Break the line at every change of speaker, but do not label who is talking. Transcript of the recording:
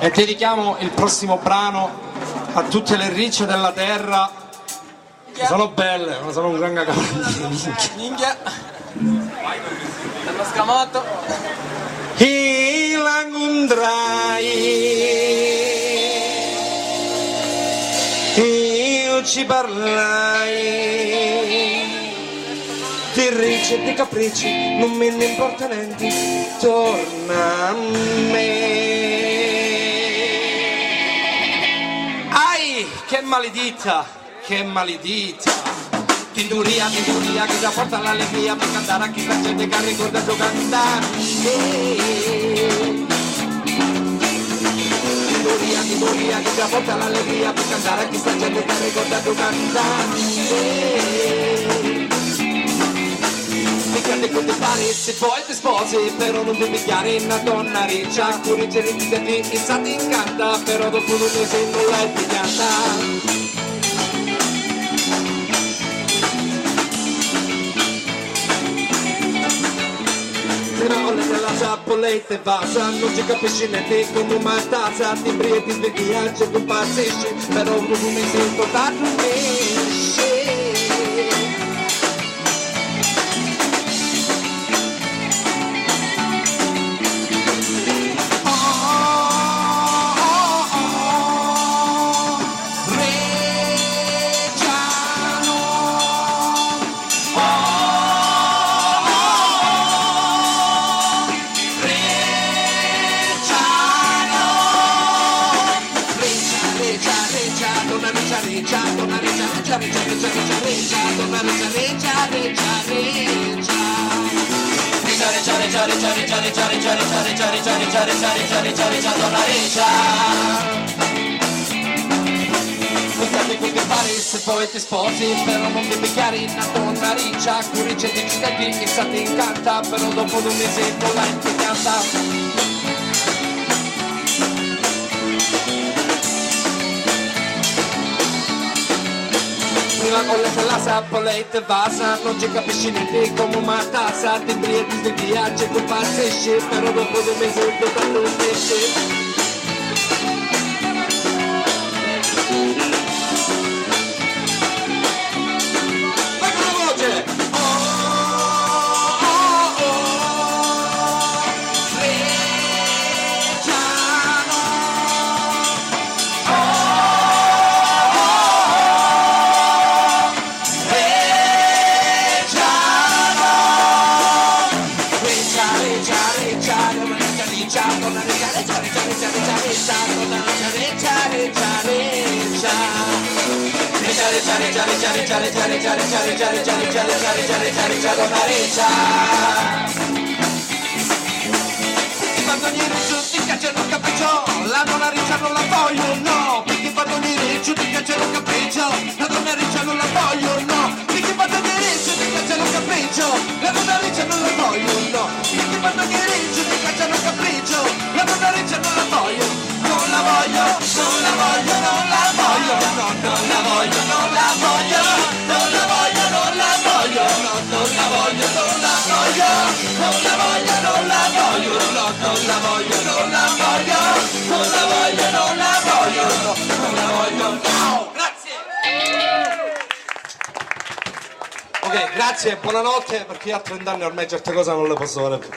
e dedichiamo il prossimo brano a tutte le ricce della terra. Sono belle, ma sono un gran cacao.
Minchia. Dello scamotto.
E la incontrai, io ci parlai di ricci e di capricci, non me ne importa niente, torna a me. Ai, che maledita, che maledita. Tinduria che ti porta l'allegria per cantare a chi la gente che ricorda tu cantare. Tinduria che ti porta l'allegria per cantare a chi sta gente che ricorda tu cantare. Mi cante con te pare se poi ti sposi, però non ti picchiare una donna riccia, curiccia e ti sa ti incanta, però dopo un mese non l'hai pigliata. Nella ciappoletta e vasa, non ci capisci niente come una tazza, ti brie e ti svegliacci e tu impazzisci, però tu mi sento da tu se poi ti sposi, però non ti picchiare una donna riccia, curiccia e ti cittadini e sa ti incanta, però dopo un mese non l'hai impiegata. Prima con la sappoletta e vasa, non ci capisci niente come una tazza, ti brie e ti svegliacci e tu impazzisci, però dopo 2 mesi tu t'allontisci. Perché quando gli riccio ti cacciano un capriccio, la donna riccia non la voglio, no. Perché quando gli riccio ti cacciano un capriccio, la donna riccia non la voglio, no. Perché quando gli riccio ti cacciano un capriccio, la donna riccia non la voglio, no. Perché quando gli riccio ti cacciano un capriccio, la donna riccia non la voglio, non la voglio, non la voglio, non la voglio, no, non la voglio, non la voglio, non la voglio, non la voglio, no, non la voglio, non la voglio, non la voglio, non la voglio, no, non la voglio, non la voglio, non la voglio, non la voglio, no, non la voglio, no. Grazie. Ok, grazie, buonanotte, perché io a 30 anni ormai certe cose non le posso fare più.